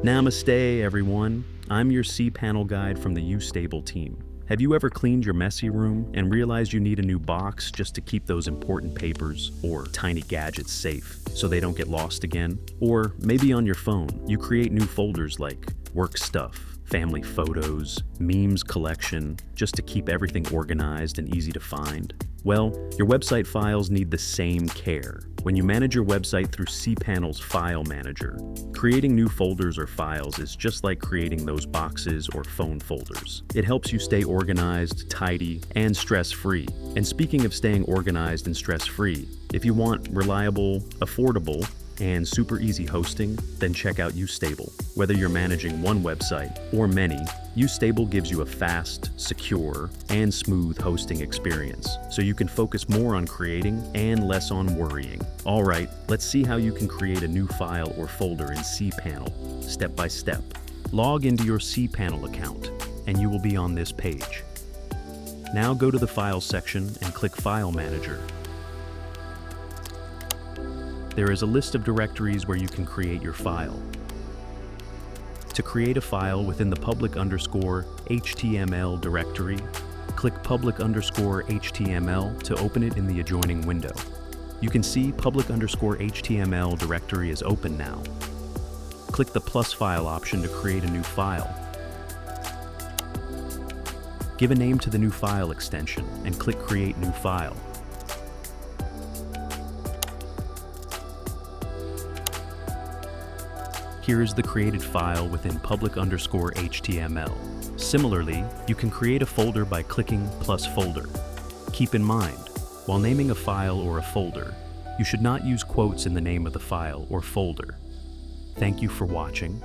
Namaste, everyone. I'm your cPanel guide from the YouStable team. Have you ever cleaned your messy room and realized you need a new box just to keep those important papers or tiny gadgets safe so they don't get lost again? Or maybe on your phone, you create new folders like work stuff, family photos, memes collection, just to keep everything organized and easy to find. Well, your website files need the same care. When you manage your website through cPanel's File Manager, creating new folders or files is just like creating those boxes or phone folders. It helps you stay organized, tidy, and stress-free. And speaking of staying organized and stress-free, if you want reliable, affordable, and super easy hosting, then check out YouStable. Whether you're managing one website or many, YouStable gives you a fast, secure, and smooth hosting experience, so you can focus more on creating and less on worrying. All right, let's see how you can create a new file or folder in cPanel, step by step. Log into your cPanel account, and you will be on this page. Now go to the Files section and click File Manager. There is a list of directories where you can create your file. To create a file within the public_HTML directory, click public_HTML to open it in the adjoining window. You can see public_HTML directory is open now. Click the plus file option to create a new file. Give a name to the new file extension and click Create New File. Here is the created file within public_HTML. Similarly, you can create a folder by clicking plus folder. Keep in mind, while naming a file or a folder, you should not use quotes in the name of the file or folder. Thank you for watching.